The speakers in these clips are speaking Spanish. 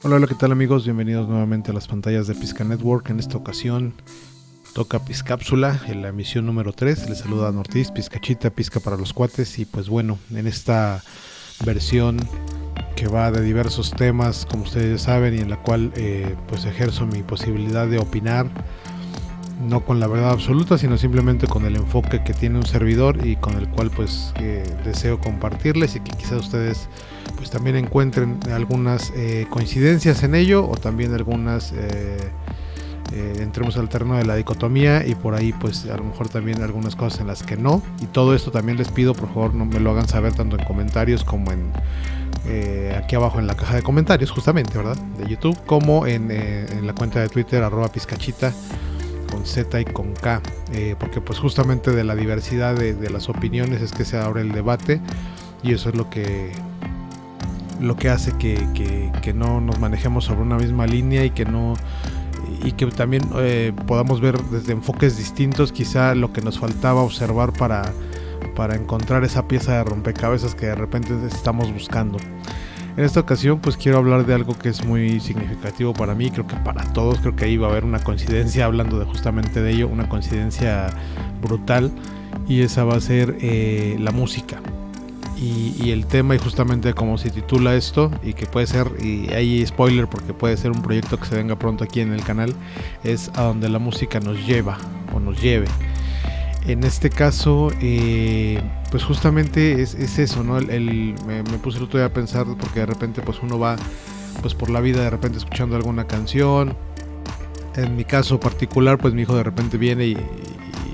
Hola, hola, ¿qué tal amigos? Bienvenidos nuevamente a las pantallas de Pizca Network. En esta ocasión toca Pizcápsula, en la emisión número 3. Les saluda Nortiz, Pizcachita, Pizca para los cuates. Y pues bueno, en esta versión que va de diversos temas, como ustedes ya saben, y en la cual pues ejerzo mi posibilidad de opinar, no con la verdad absoluta, sino simplemente con el enfoque que tiene un servidor y con el cual pues deseo compartirles, y que quizás ustedes pues también encuentren algunas coincidencias en ello, o también algunas entremos al terreno de la dicotomía, y por ahí pues a lo mejor también algunas cosas en las que no. Y todo esto también les pido, por favor, no me lo hagan saber tanto en comentarios como en aquí abajo en la caja de comentarios, justamente, ¿verdad? De YouTube, como en la cuenta de Twitter, @pizcachita, con Z y con K, porque pues justamente de la diversidad de las opiniones es que se abre el debate, y eso es lo que hace que no nos manejemos sobre una misma línea, y que no, y que también podamos ver desde enfoques distintos quizá lo que nos faltaba observar para encontrar esa pieza de rompecabezas que de repente estamos buscando. En esta ocasión pues quiero hablar de algo que es muy significativo para mí, creo que para todos. Creo que ahí va a haber una coincidencia hablando de justamente de ello, una coincidencia brutal, y esa va a ser la música y el tema, y justamente como se titula esto, y que puede ser, y hay spoiler porque puede ser un proyecto que se venga pronto aquí en el canal, es a donde la música nos lleva o nos lleve. En este caso, pues justamente es eso, ¿no? Me puse el otro día a pensar, porque de repente pues uno va pues por la vida de repente escuchando alguna canción. En mi caso particular, pues mi hijo de repente viene y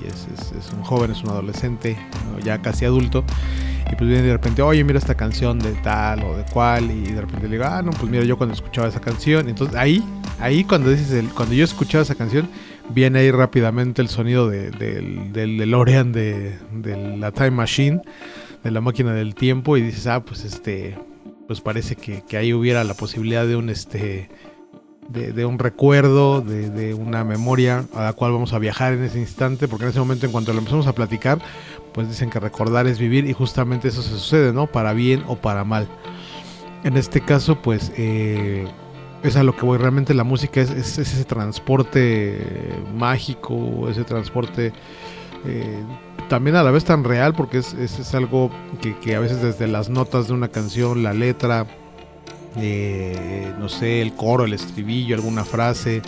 es un joven, es un adolescente, ¿no? Ya casi adulto, y pues viene de repente, oye, mira esta canción de tal o de cual, y de repente le digo, no, pues mira, yo cuando escuchaba esa canción. Entonces ahí cuando dices cuando yo escuchaba esa canción, viene ahí rápidamente el sonido del DeLorean, de la Time Machine, de la máquina del tiempo, y dices, pues pues parece que ahí hubiera la posibilidad de un recuerdo, de una memoria a la cual vamos a viajar en ese instante, porque en ese momento, en cuanto lo empezamos a platicar, pues dicen que recordar es vivir, y justamente eso se sucede, ¿no? Para bien o para mal. En este caso, pues es a lo que voy. Realmente la música es ese transporte mágico, ese transporte también a la vez tan real, porque es algo que a veces desde las notas de una canción, la letra, no sé, el coro, el estribillo, alguna frase,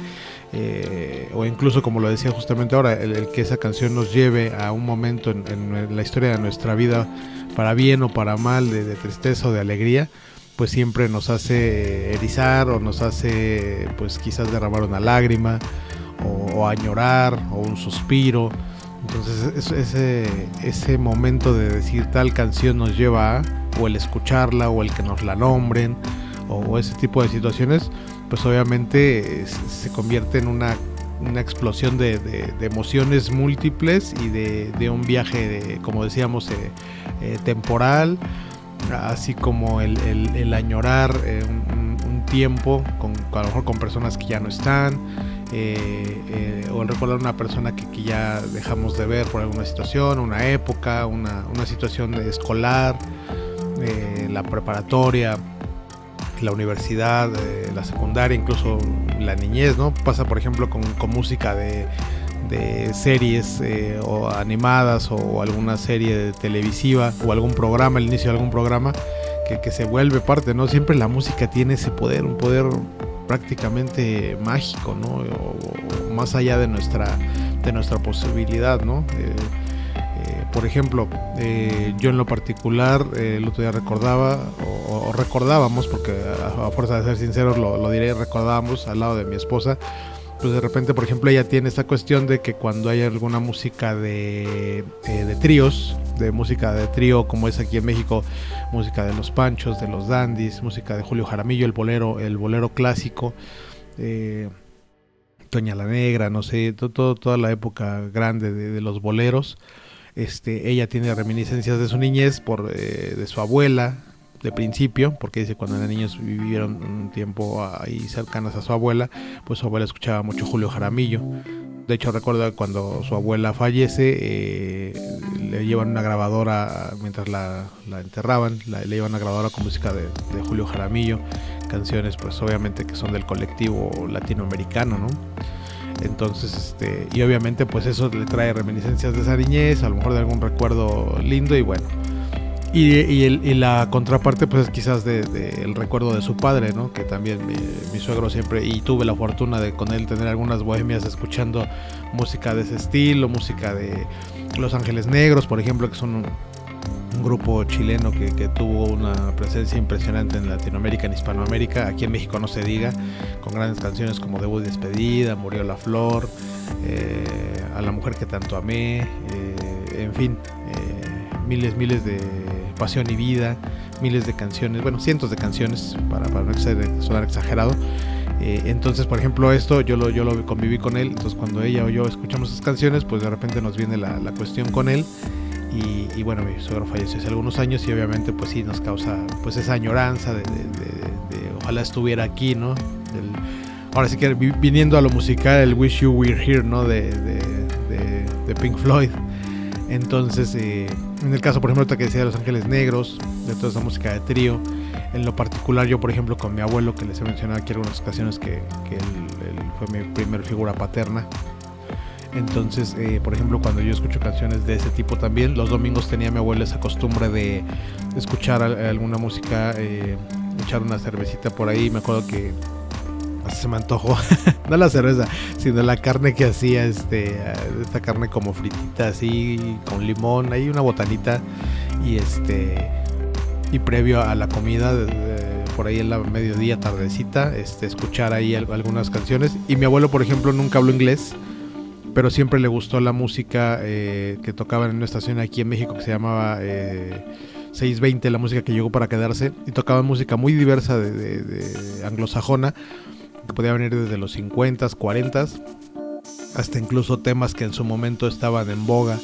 o incluso, como lo decía justamente ahora, el que esa canción nos lleve a un momento en la historia de nuestra vida, para bien o para mal, de tristeza o de alegría, pues siempre nos hace erizar, o nos hace pues quizás derramar una lágrima, o añorar, o un suspiro. Entonces ese momento de decir tal canción nos lleva a, o el escucharla, o el que nos la nombren, o ese tipo de situaciones, pues obviamente se convierte en una explosión de emociones múltiples, y de un viaje, como decíamos, temporal, así como el añorar un tiempo a lo mejor con personas que ya no están, o el recordar una persona que ya dejamos de ver por alguna situación, una época, una situación escolar, la preparatoria, la universidad, la secundaria, incluso la niñez, ¿no? Pasa, por ejemplo, con música de series o animadas, o alguna serie televisiva, o algún programa, el inicio de algún programa, que se vuelve parte, ¿no? Siempre la música tiene ese poder, un poder prácticamente mágico, ¿no? O más allá de nuestra posibilidad, ¿no? Por ejemplo, yo en lo particular, el otro día recordaba, o recordábamos, porque a fuerza de ser sinceros lo diré, recordábamos al lado de mi esposa, pues de repente, por ejemplo, ella tiene esta cuestión de que cuando hay alguna música de tríos, de música de trío, como es aquí en México, música de los Panchos, de los Dandys, música de Julio Jaramillo, el bolero clásico, Toña la Negra, no sé, toda la época grande de los boleros. Ella tiene reminiscencias de su niñez, de su abuela, de principio, porque dice cuando eran niños vivieron un tiempo ahí cercanas a su abuela, pues su abuela escuchaba mucho Julio Jaramillo. De hecho, recuerdo cuando su abuela fallece, le llevan una grabadora mientras la enterraban, le llevan una grabadora con música de Julio Jaramillo, canciones pues obviamente que son del colectivo latinoamericano, ¿no? Entonces, y obviamente pues eso le trae reminiscencias de esa niñez, a lo mejor de algún recuerdo lindo, y bueno. Y la contraparte pues es quizás el recuerdo de su padre, ¿no? Que también mi suegro siempre, y tuve la fortuna de con él tener algunas bohemias escuchando música de ese estilo, música de Los Ángeles Negros, por ejemplo, que son un grupo chileno que tuvo una presencia impresionante en Latinoamérica, en Hispanoamérica, aquí en México no se diga, con grandes canciones como Debut y Despedida, Murió la Flor, A la Mujer que tanto amé, en fin, miles de Pasión y Vida, miles de canciones, bueno, cientos de canciones para no sonar exagerado. Entonces, por ejemplo, esto yo lo conviví con él, entonces cuando ella o yo escuchamos esas canciones, pues de repente nos viene la cuestión con él. Y bueno, mi suegro falleció hace algunos años y obviamente pues sí nos causa pues esa añoranza de ojalá estuviera aquí, ¿no? Ahora sí que viniendo a lo musical, el Wish You Were Here, ¿no? De Pink Floyd. Entonces, en el caso, por ejemplo, que decía de Los Ángeles Negros, de toda esa música de trío, en lo particular yo, por ejemplo, con mi abuelo, que les he mencionado aquí algunas ocasiones que él fue mi primer figura paterna. Entonces, por ejemplo, cuando yo escucho canciones de ese tipo también, los domingos tenía mi abuelo esa costumbre de escuchar alguna música, echar una cervecita por ahí. Me acuerdo que hasta se me antojó, no la cerveza, sino la carne que hacía, esta carne como fritita así, con limón, ahí una botanita, y previo a la comida, por ahí en la mediodía, tardecita, escuchar ahí algunas canciones. Y mi abuelo, por ejemplo, nunca habló inglés, pero siempre le gustó la música que tocaban en una estación aquí en México que se llamaba 620, la música que llegó para quedarse, y tocaban música muy diversa de anglosajona, que podía venir desde los 50s, 40s, hasta incluso temas que en su momento estaban en boga,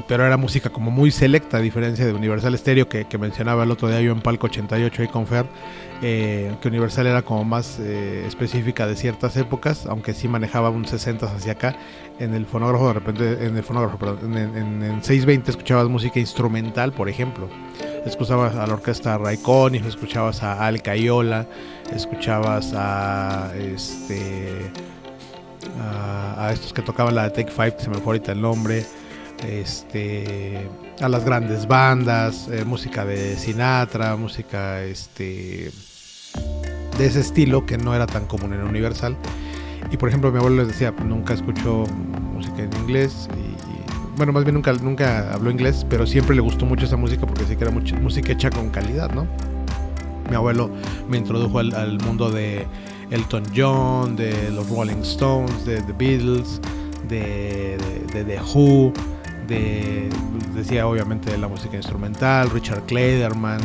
pero era música como muy selecta, a diferencia de Universal Stereo, que mencionaba el otro día yo en Palco 88 ahí con Fer, que Universal era como más específica de ciertas épocas, aunque sí manejaba un 60s hacia acá. En el fonógrafo, de repente, en 620 escuchabas música instrumental, por ejemplo. Escuchabas a la orquesta Ray Conniff, escuchabas a Al Caiola, escuchabas a estos que tocaban la de Take Five, que se me fue ahorita el nombre, a las grandes bandas, música de Sinatra, música de ese estilo que no era tan común en Universal. Y por ejemplo mi abuelo les decía, nunca escuchó música en inglés, y bueno, más bien nunca habló inglés, pero siempre le gustó mucho esa música porque sí que era música hecha con calidad, ¿no? Mi abuelo me introdujo al mundo de Elton John, de los Rolling Stones, de The Beatles, de The Who, decía obviamente de la música instrumental, Richard Clayderman,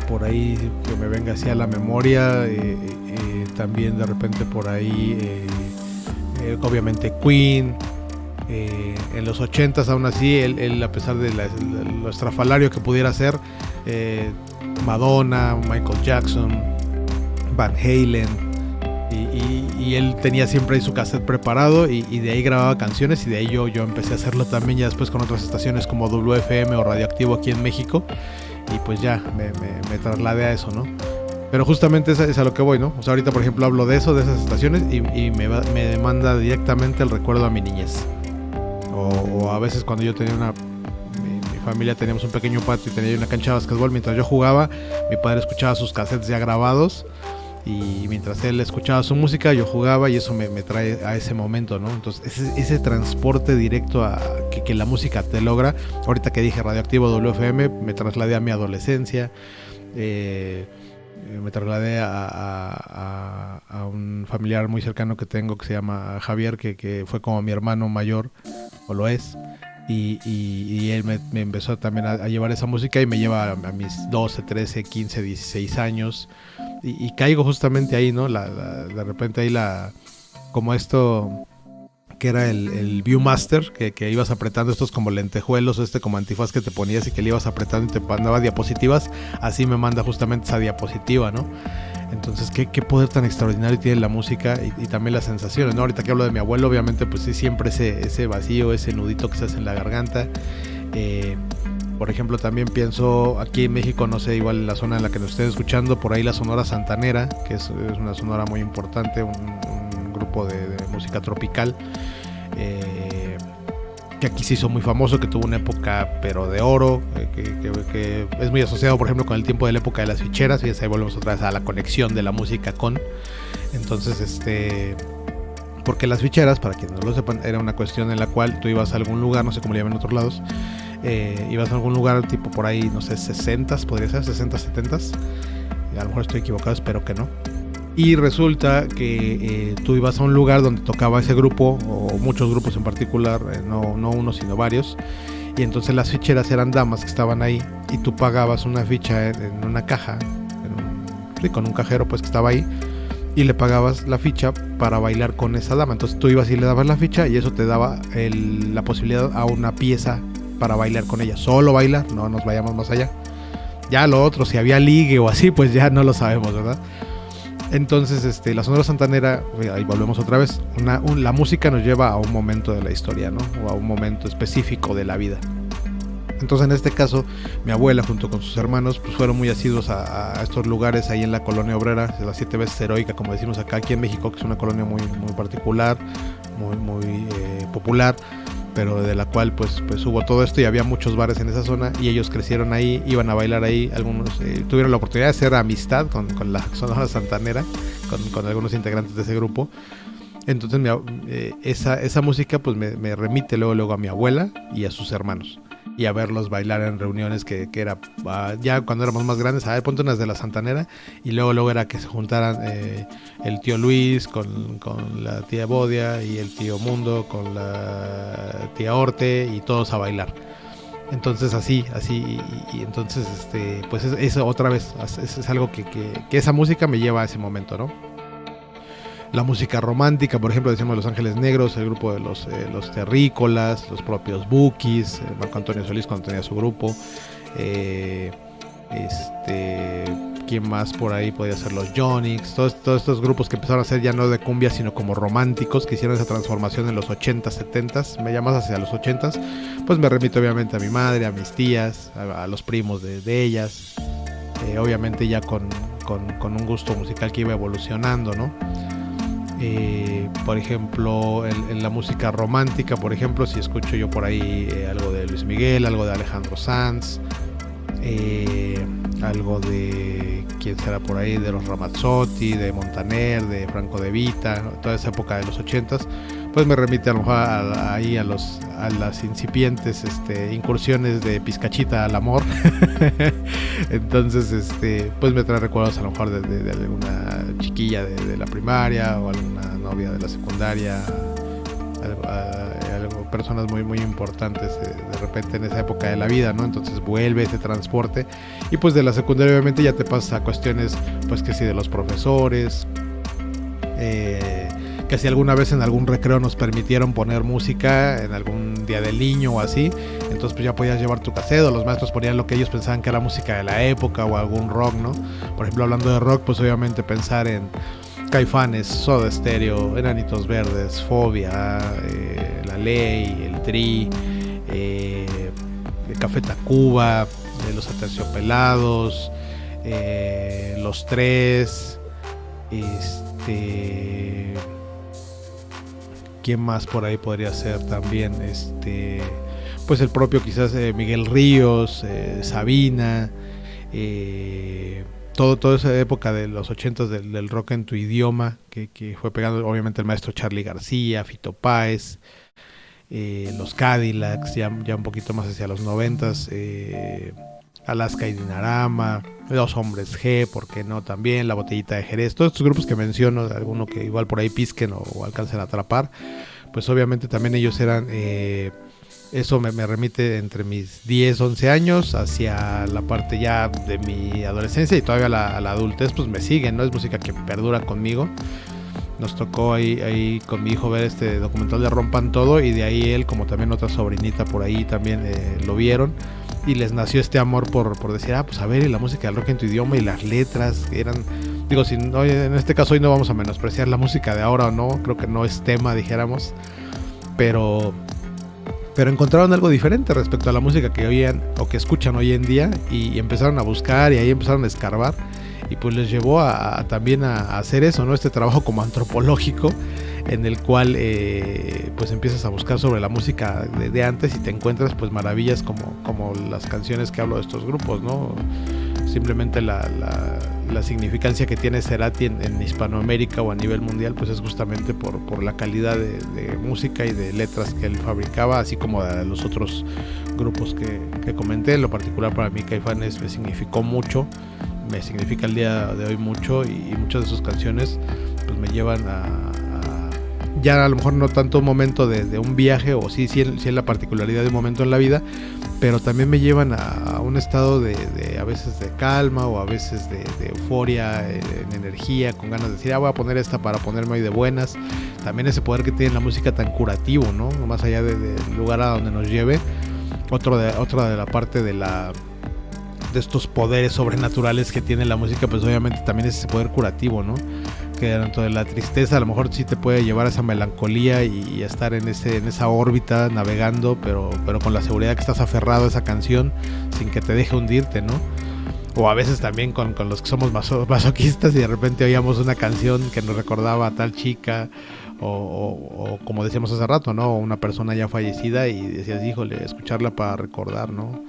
por ahí que me venga así a la memoria, también de repente por ahí, obviamente Queen. En los 80s aún así, él a pesar de lo estrafalario que pudiera ser, Madonna, Michael Jackson, Van Halen, y él tenía siempre ahí su cassette preparado, y de ahí grababa canciones, y de ahí yo empecé a hacerlo también ya después con otras estaciones como WFM o Radioactivo aquí en México, y pues ya me trasladé a eso, ¿no? Pero justamente es a lo que voy, ¿no? O sea, ahorita por ejemplo hablo de eso, de esas estaciones, y me demanda directamente el recuerdo a mi niñez. O a veces cuando yo tenía mi familia teníamos un pequeño patio y tenía una cancha de básquetbol, mientras yo jugaba, mi padre escuchaba sus cassettes ya grabados, y mientras él escuchaba su música, yo jugaba, y eso me trae a ese momento, ¿no? Entonces ese transporte directo a que la música te logra. Ahorita que dije Radioactivo WFM, me trasladé a mi adolescencia, me trasladé a un familiar muy cercano que tengo que se llama Javier, que fue como mi hermano mayor, o lo es, y él me empezó también a llevar esa música, y me lleva a mis 12, 13, 15, 16 años, y caigo justamente ahí, ¿no? De repente ahí como esto que era el Viewmaster, que ibas apretando estos como lentejuelos, o como antifaz que te ponías y que le ibas apretando y te mandaba diapositivas. Así me manda justamente esa diapositiva, ¿no? Entonces qué poder tan extraordinario tiene la música, y también las sensaciones, ¿no? Ahorita que hablo de mi abuelo, obviamente pues sí, siempre ese vacío, ese nudito que se hace en la garganta, Por ejemplo, también pienso aquí en México, no sé, igual en la zona en la que nos estén escuchando, por ahí la Sonora Santanera, que es una sonora muy importante, un grupo de música tropical, que aquí se hizo muy famoso, que tuvo una época pero de oro, que es muy asociado, por ejemplo, con el tiempo de la época de las ficheras, y ahí volvemos otra vez a la conexión de la música con. Entonces, porque las ficheras, para quienes no lo sepan, era una cuestión en la cual tú ibas a algún lugar, no sé cómo le llaman en otros lados, ibas a algún lugar tipo por ahí, no sé, 60s, podría ser, 60, 70s, a lo mejor estoy equivocado, espero que no. Y resulta que tú ibas a un lugar donde tocaba ese grupo, o muchos grupos en particular, no uno sino varios, y entonces las ficheras eran damas que estaban ahí, y tú pagabas una ficha en una caja, sí, con un cajero pues que estaba ahí, y le pagabas la ficha para bailar con esa dama. Entonces tú ibas y le dabas la ficha, y eso te daba la posibilidad a una pieza para bailar con ella. Solo bailar, no nos vayamos más allá. Ya lo otro, si había ligue o así, pues ya no lo sabemos, ¿verdad? Entonces, la Sonora Santanera, ahí volvemos otra vez, la música nos lleva a un momento de la historia, ¿no? O a un momento específico de la vida. Entonces, en este caso, mi abuela junto con sus hermanos pues fueron muy asiduos a estos lugares ahí en la colonia obrera, de las 7 veces heroica, como decimos acá aquí en México, que es una colonia muy, muy particular, muy popular, pero de la cual pues hubo todo esto y había muchos bares en esa zona, y ellos crecieron ahí, iban a bailar ahí, algunos tuvieron la oportunidad de hacer amistad con la Sonora Santanera, con algunos integrantes de ese grupo. Entonces esa música pues me remite luego a mi abuela y a sus hermanos, y a verlos bailar en reuniones que era ya cuando éramos más grandes, a ver, ponte unas de la Santanera, y luego era que se juntaran el tío Luis con la tía Bodia, y el tío Mundo con la tía Orte, y todos a bailar. Entonces así y entonces pues es otra vez es algo que esa música me lleva a ese momento, ¿no? La música romántica, por ejemplo, decíamos Los Ángeles Negros, el grupo de los Terrícolas, los propios Bukis, Marco Antonio Solís cuando tenía su grupo, ¿quién más por ahí? Podría ser los Yonix, todos estos grupos que empezaron a ser ya no de cumbia, sino como románticos, que hicieron esa transformación en los 80s, 70s, me llamas hacia los 80s, pues me remito obviamente a mi madre, a mis tías, a los primos de ellas, obviamente ya con un gusto musical que iba evolucionando, ¿no? Por ejemplo, en la música romántica, por ejemplo, si escucho yo por ahí algo de Luis Miguel, algo de Alejandro Sanz, algo de quién será por ahí, de los Ramazzotti, de Montaner, de Franco De Vita, toda esa época de los 80s, pues me remite a lo mejor ahí a las incipientes incursiones de Pizcachita al amor. Entonces pues me trae recuerdos a lo mejor de alguna chiquilla de la primaria, o alguna novia de la secundaria, personas muy muy importantes de repente en esa época de la vida, ¿no? Entonces vuelve ese transporte, y pues de la secundaria obviamente ya te pasas a cuestiones pues que sí de los profesores, que si alguna vez en algún recreo nos permitieron poner música en algún día del niño o así, entonces pues ya podías llevar tu cassette, o los maestros ponían lo que ellos pensaban que era música de la época, o algún rock, ¿no? Por ejemplo, hablando de rock, pues obviamente pensar en Caifanes, Soda Stereo, Enanitos Verdes, Fobia, La Ley, el Tri, Café Tacuba, Los Aterciopelados, Los Tres, ¿quién más por ahí podría ser también? Pues el propio quizás Miguel Ríos, Sabina, toda esa época de los 80s del rock en tu idioma, que fue pegando obviamente el maestro Charly García, Fito Páez, los Cadillacs, ya un poquito más hacia los 90s, Alaska y Dinarama, Los Hombres G, ¿por qué no? También La Botellita de Jerez, todos estos grupos que menciono, alguno que igual por ahí pisquen o alcancen a atrapar, pues obviamente también ellos eran, eso me remite entre mis 10, 11 años hacia la parte ya de mi adolescencia, y todavía a la adultez pues me siguen, ¿no? Es música que perdura conmigo. Nos tocó ahí con mi hijo ver este documental de Rompan Todo, y de ahí él, como también otra sobrinita por ahí también lo vieron, y les nació este amor por decir, pues a ver, y la música del rock en tu idioma, y las letras que eran, digo, si no, en este caso hoy no vamos a menospreciar la música de ahora o no, creo que no es tema, dijéramos, pero pero encontraron algo diferente respecto a la música que oían o que escuchan hoy en día, y empezaron a buscar y ahí empezaron a escarbar, y pues les llevó también a hacer eso, ¿no? Este trabajo como antropológico en el cual pues empiezas a buscar sobre la música de antes y te encuentras pues maravillas como las canciones que hablo de estos grupos, ¿no? Simplemente la significancia que tiene Cerati en Hispanoamérica o a nivel mundial pues es justamente por la calidad de música y de letras que él fabricaba, así como de los otros grupos que comenté. En lo particular para mí Caifanes me significó mucho, me significa el día de hoy mucho, y muchas de sus canciones pues me llevan ya a lo mejor no tanto un momento de un viaje, o sí es la particularidad de un momento en la vida, pero también me llevan a un estado de a veces de calma, o a veces de euforia, en energía, con ganas de decir, voy a poner esta para ponerme hoy de buenas. También ese poder que tiene la música tan curativo, ¿no? Más allá del lugar a donde nos lleve, otra de la parte de estos poderes sobrenaturales que tiene la música, pues obviamente también es ese poder curativo, ¿no? Que dentro de la tristeza a lo mejor sí te puede llevar a esa melancolía y a estar en esa órbita navegando, pero con la seguridad que estás aferrado a esa canción sin que te deje hundirte, ¿no? O a veces también con los que somos masoquistas y de repente oíamos una canción que nos recordaba a tal chica, o como decíamos hace rato, ¿no? Una persona ya fallecida, y decías, híjole, escucharla para recordar, ¿no?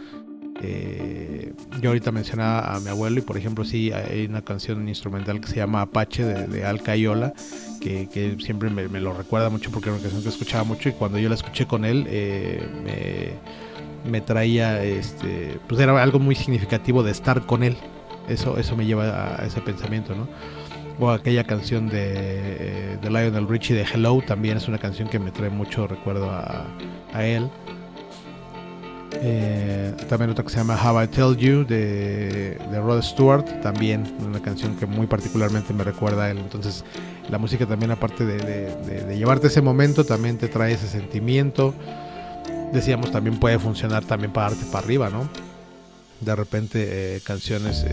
Yo ahorita mencionaba a mi abuelo, y por ejemplo sí hay una canción instrumental que se llama Apache de Al Cayola, que siempre me lo recuerda mucho porque era una canción que escuchaba mucho, y cuando yo la escuché con él me traía pues era algo muy significativo de estar con él. Eso me lleva a ese pensamiento, ¿no? O aquella canción de Lionel Richie de Hello, también es una canción que me trae mucho recuerdo a él. También otra que se llama Have I Told You de Rod Stewart, también una canción que muy particularmente me recuerda a él. Entonces la música también, aparte de llevarte ese momento, también te trae ese sentimiento. Decíamos, también puede funcionar también para darte para arriba, ¿no? De repente canciones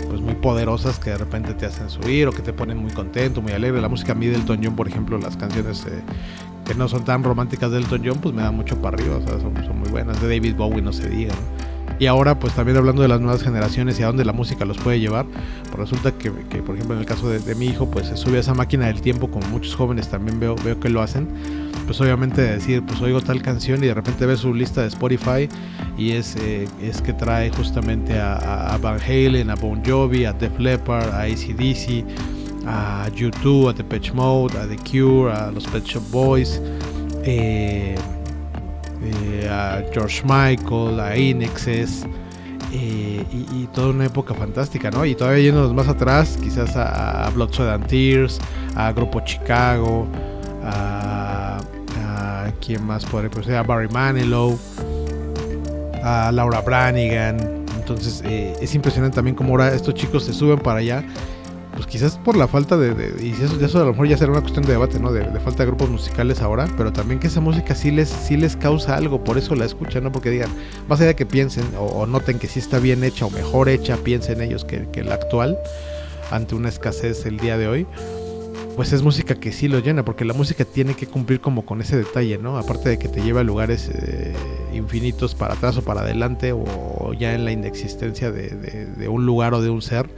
pues muy poderosas que de repente te hacen subir o que te ponen muy contento, muy alegre. La música a mí de Elton John, por ejemplo, las canciones que no son tan románticas de Elton John, pues me dan mucho para arriba, o sea, son muy buenas. De David Bowie no se diga, ¿no? Y ahora pues también hablando de las nuevas generaciones y a dónde la música los puede llevar, pues resulta que por ejemplo en el caso de mi hijo, pues se sube a esa máquina del tiempo, como muchos jóvenes también veo que lo hacen. Pues obviamente decir, pues oigo tal canción, y de repente ves su lista de Spotify y es que trae justamente a Van Halen, a Bon Jovi, a Def Leppard, a AC/DC, a U2, a Depeche Mode, a The Cure, a los Pet Shop Boys, a George Michael, a INXS, y toda una época fantástica, ¿no? Y todavía yéndonos más atrás, quizás a Blood, Sweat and Tears, a Grupo Chicago, a ¿quién más podría? Pues a Barry Manilow, a Laura Branigan. Entonces es impresionante también cómo ahora estos chicos se suben para allá, pues quizás por la falta y eso a lo mejor ya será una cuestión de debate, ¿no? De falta de grupos musicales ahora, pero también que esa música sí les causa algo, por eso la escuchan, ¿no? Porque digan, más allá de que piensen o noten que sí está bien hecha o mejor hecha, piensen ellos que la actual, ante una escasez el día de hoy, pues es música que sí lo llena, porque la música tiene que cumplir como con ese detalle, ¿no? Aparte de que te lleva a lugares infinitos para atrás o para adelante, o ya en la inexistencia de un lugar o de un ser,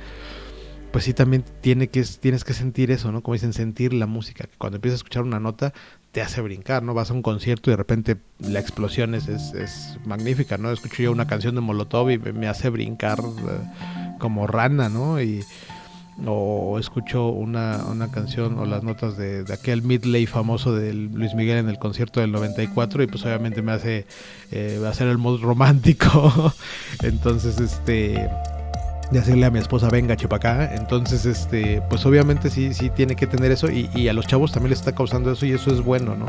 pues sí también tienes que sentir eso, ¿no? Como dicen, sentir la música, que cuando empiezas a escuchar una nota te hace brincar, ¿no? Vas a un concierto y de repente la explosión es magnífica, ¿no? Escucho yo una canción de Molotov y me hace brincar como rana, ¿no? O escucho una canción o las notas de aquel medley famoso de Luis Miguel en el concierto del 94, y pues obviamente me hace hacer el mood romántico. Entonces de decirle a mi esposa, venga, chupacá. Entonces pues obviamente sí tiene que tener eso, y a los chavos también les está causando eso, y eso es bueno, ¿no?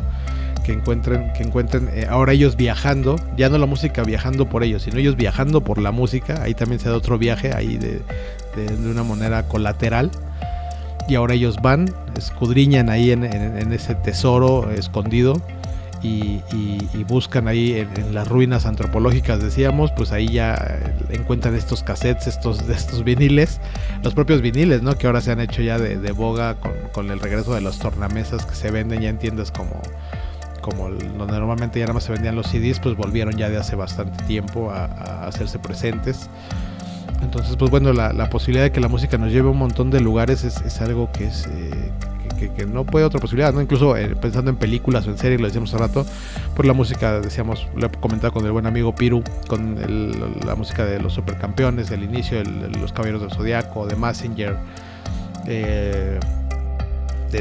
Que encuentren ahora ellos viajando, ya no la música viajando por ellos, sino ellos viajando por la música. Ahí también se da otro viaje ahí de una manera colateral, y ahora ellos van, escudriñan ahí en ese tesoro escondido, y buscan ahí en las ruinas antropológicas, decíamos, pues ahí ya encuentran estos cassettes, estos viniles, los propios viniles, ¿no? Que ahora se han hecho ya de boga con el regreso de los tornamesas que se venden ya en tiendas como como donde normalmente ya nada más se vendían los CDs, pues volvieron ya de hace bastante tiempo a hacerse presentes. Entonces, pues bueno, la posibilidad de que la música nos lleve a un montón de lugares es algo que es que no puede otra posibilidad, ¿no? Incluso pensando en películas o en series, lo decíamos hace rato, pues la música, decíamos, lo he comentado con el buen amigo Piru, con la música de los Supercampeones, del inicio, los Caballeros del Zodiaco, de Mazinger, de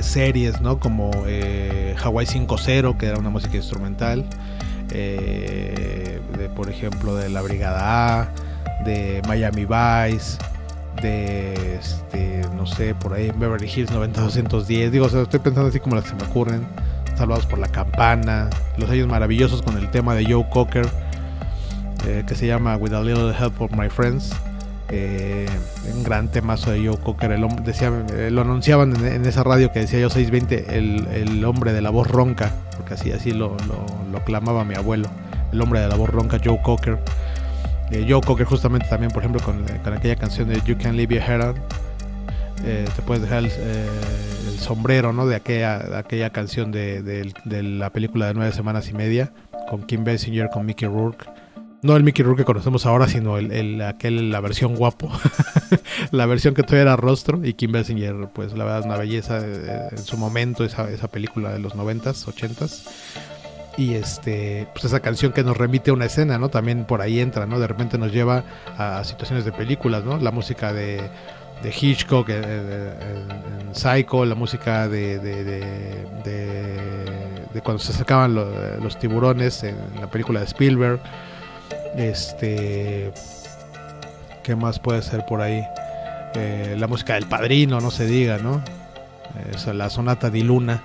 series, ¿no? Como Hawaii 5-0, que era una música instrumental, por ejemplo, de la Brigada A, de Miami Vice, de no sé, por ahí Beverly Hills 90210. Digo, o sea, estoy pensando así como las que se me ocurren. Salvados por la Campana, Los Años Maravillosos con el tema de Joe Cocker, que se llama With a Little Help of My Friends. Un gran temazo de Joe Cocker. Lo anunciaban en esa radio que decía yo 620, el hombre de la voz ronca, porque así lo clamaba mi abuelo, el hombre de la voz ronca, Joe Cocker. Joe Cocker justamente también, por ejemplo, con aquella canción de You Can Leave Your Hair On, te puedes dejar el sombrero, ¿no? De aquella canción de la película de 9 semanas y media, con Kim Basinger, con Mickey Rourke. No el Mickey Rourke que conocemos ahora, sino la versión guapo. La versión que todavía era rostro. Y Kim Basinger, pues la verdad es una belleza en su momento, esa película de los 90s, 80s. Y pues esa canción que nos remite a una escena, ¿no? También por ahí entra, ¿no? De repente nos lleva a situaciones de películas, ¿no? La música de Hitchcock en Psycho, la música de cuando se acercaban los tiburones en la película de Spielberg. ¿Qué más puede ser por ahí? La música del Padrino, no se diga, ¿no? La sonata di Luna,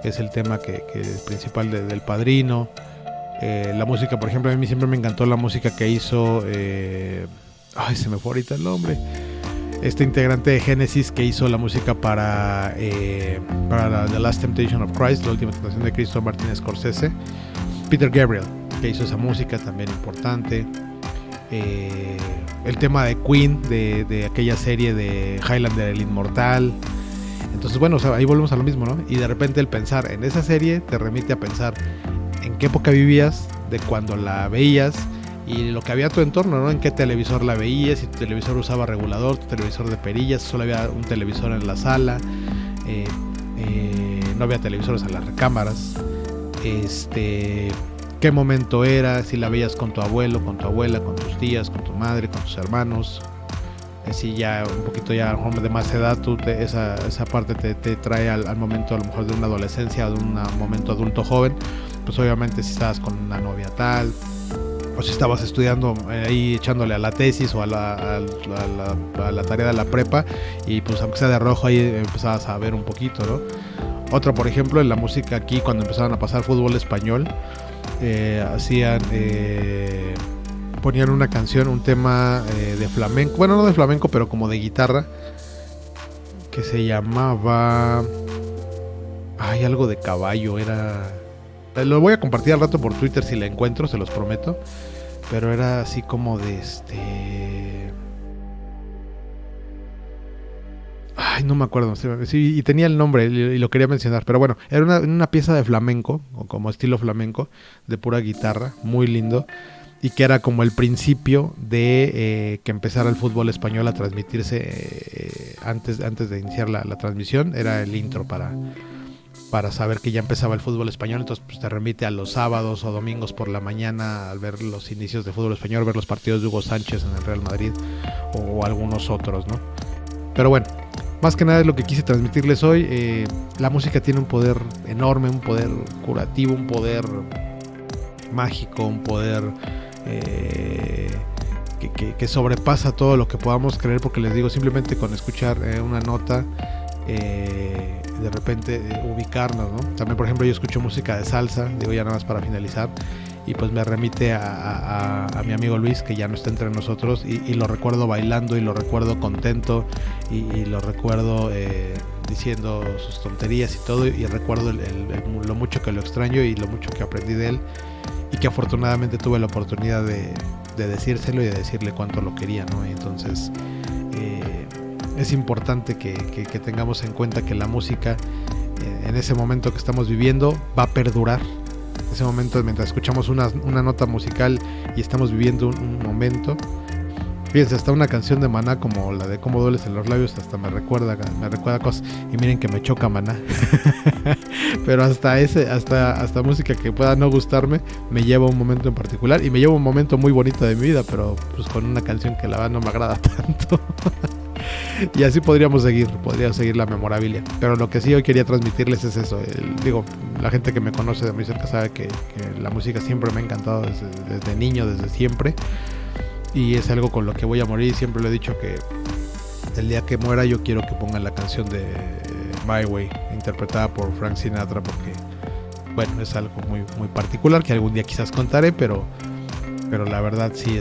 que es el tema que es principal del Padrino. La música, por ejemplo, a mí siempre me encantó la música que hizo se me fue ahorita el nombre, este integrante de Genesis que hizo la música para The Last Temptation of Christ, la última tentación de Cristo, Martin Scorsese. Peter Gabriel, que hizo esa música también importante. El tema de Queen, de aquella serie de Highlander, el Inmortal. Entonces, bueno, o sea, ahí volvemos a lo mismo, ¿no? Y de repente el pensar en esa serie te remite a pensar en qué época vivías, de cuando la veías y lo que había a tu entorno, ¿no? En qué televisor la veías, si tu televisor usaba regulador, tu televisor de perillas, solo había un televisor en la sala, no había televisores en las recámaras, qué momento era, si la veías con tu abuelo, con tu abuela, con tus tías, con tu madre, con tus hermanos. Si ya un poquito ya de más edad, esa parte te trae al momento a lo mejor de una adolescencia o de un momento adulto joven. Pues obviamente si estabas con una novia tal, o si estabas estudiando ahí echándole a la tesis o a la tarea de la prepa, y pues aunque sea de rojo ahí empezabas a ver un poquito, ¿no? Otra, por ejemplo, en la música aquí, cuando empezaron a pasar fútbol español, ponían una canción, un tema de flamenco, bueno, no de flamenco, pero como de guitarra, que se llamaba algo de caballo, lo voy a compartir al rato por Twitter si la encuentro, se los prometo, pero era así como de no me acuerdo, sí, y tenía el nombre y lo quería mencionar, pero bueno, era una pieza de flamenco, o como estilo flamenco, de pura guitarra, muy lindo, y que era como el principio de que empezara el fútbol español a transmitirse antes de iniciar la transmisión. Era el intro para saber que ya empezaba el fútbol español. Entonces pues, te remite a los sábados o domingos por la mañana al ver los inicios de fútbol español, ver los partidos de Hugo Sánchez en el Real Madrid o algunos otros, ¿no? Pero bueno, más que nada es lo que quise transmitirles hoy. La música tiene un poder enorme, un poder curativo, un poder mágico, un poder que sobrepasa todo lo que podamos creer, porque les digo, simplemente con escuchar una nota, de repente ubicarnos, ¿no? También, por ejemplo, yo escucho música de salsa, digo ya nada más para finalizar, y pues me remite a mi amigo Luis, que ya no está entre nosotros, y lo recuerdo bailando, y lo recuerdo contento, y lo recuerdo diciendo sus tonterías y todo, y recuerdo lo mucho que lo extraño y lo mucho que aprendí de él, y que afortunadamente tuve la oportunidad de decírselo y de decirle cuánto lo quería, ¿no? Entonces es importante que tengamos en cuenta que la música en ese momento que estamos viviendo va a perdurar, ese momento mientras escuchamos una nota musical y estamos viviendo un momento. Fíjense, hasta una canción de Maná como la de Cómo dueles en los labios hasta me recuerda cosas. Y miren que me choca Maná. Pero hasta música que pueda no gustarme me lleva a un momento en particular. Y me lleva a un momento muy bonito de mi vida, pero pues con una canción que la verdad no me agrada tanto. Y así podría seguir la memorabilia. Pero lo que sí hoy quería transmitirles es eso. La gente que me conoce de muy cerca sabe que la música siempre me ha encantado desde niño, desde siempre. Y es algo con lo que voy a morir. Siempre le he dicho que el día que muera yo quiero que pongan la canción de My Way, interpretada por Frank Sinatra, porque bueno, es algo muy, muy particular que algún día quizás contaré, pero la verdad sí,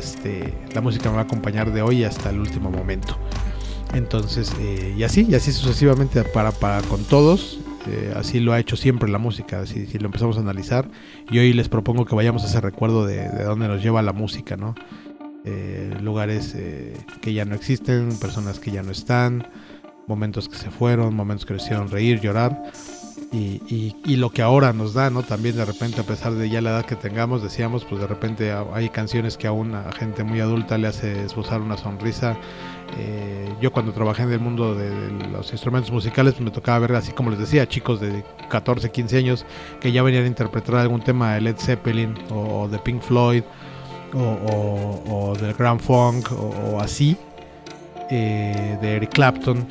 la música me va a acompañar de hoy hasta el último momento. Entonces, y así sucesivamente para con todos. Así lo ha hecho siempre la música, si lo empezamos a analizar. Y hoy les propongo que vayamos a ese recuerdo de dónde nos lleva la música, ¿no? Lugares que ya no existen, personas que ya no están, momentos que se fueron, momentos que nos hicieron reír, llorar, y lo que ahora nos da, ¿no? También de repente, a pesar de ya la edad que tengamos, decíamos, pues de repente hay canciones que aún a gente muy adulta le hace esbozar una sonrisa. Yo cuando trabajé en el mundo de los instrumentos musicales, pues me tocaba ver, así como les decía, chicos de 14, 15 años que ya venían a interpretar algún tema de Led Zeppelin o de Pink Floyd o del Grand Funk o así, de Eric Clapton,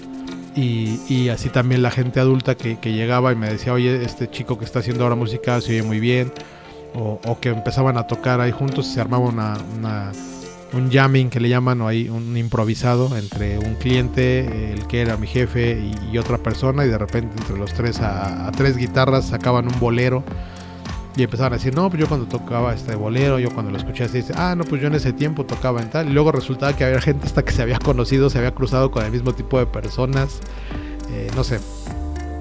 y así también la gente adulta que llegaba y me decía, oye, este chico que está haciendo ahora música se oye muy bien, o que empezaban a tocar ahí juntos y se armaba un jamming que le llaman, o ahí un improvisado entre un cliente, el que era mi jefe, y otra persona, y de repente entre los tres a tres guitarras sacaban un bolero. Y empezaban a decir, no, pues yo cuando tocaba este bolero, yo cuando lo escuché así, dice, no, pues yo en ese tiempo tocaba en tal. Y luego resultaba que había gente hasta que se había conocido, se había cruzado con el mismo tipo de personas. No sé,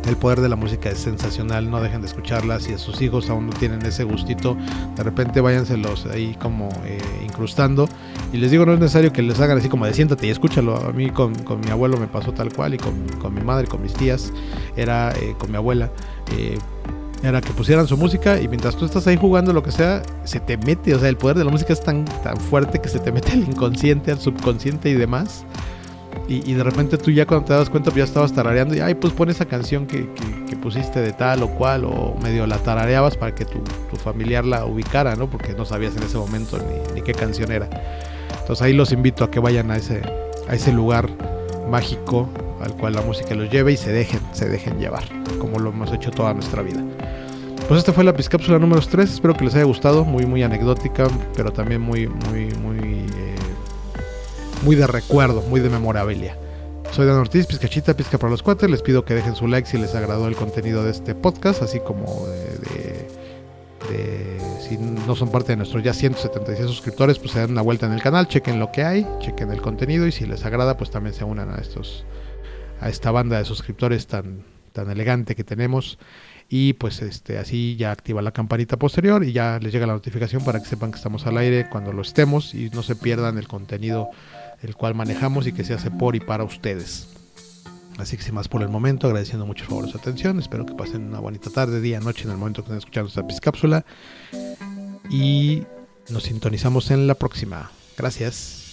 el poder de la música es sensacional, no dejen de escucharla. Si a sus hijos aún no tienen ese gustito, de repente váyanselos ahí como incrustando. Y les digo, no es necesario que les hagan así como de siéntate y escúchalo. A mí con mi abuelo me pasó tal cual, y con mi madre, con mis tías, era con mi abuela. Era que pusieran su música y mientras tú estás ahí jugando lo que sea, se te mete, o sea, el poder de la música es tan fuerte que se te mete al inconsciente, al subconsciente y demás. Y de repente tú ya cuando te das cuenta, pues ya estabas tarareando y pues pon esa canción que pusiste de tal o cual, o medio la tarareabas para que tu familiar la ubicara, ¿no? Porque no sabías en ese momento ni qué canción era. Entonces ahí los invito a que vayan a ese lugar mágico al cual la música los lleve y se dejen llevar, como lo hemos hecho toda nuestra vida. Pues esta fue la Piscápsula número 3, espero que les haya gustado, muy muy anecdótica, pero también muy de recuerdo, muy de memorabilia. Soy Dan Ortiz, Pizcachita, Pizca para los cuates. Les pido que dejen su like si les agradó el contenido de este podcast, así como si no son parte de nuestros ya 176 suscriptores, pues se dan una vuelta en el canal, chequen lo que hay, chequen el contenido, y si les agrada, pues también se unan a esta banda de suscriptores tan elegante que tenemos. Y pues así ya activa la campanita posterior y ya les llega la notificación para que sepan que estamos al aire cuando lo estemos, y no se pierdan el contenido el cual manejamos y que se hace por y para ustedes. Así que sin más por el momento, agradeciendo mucho por su atención, espero que pasen una bonita tarde, día, noche en el momento que estén escuchando esta Piscápsula, y nos sintonizamos en la próxima. Gracias.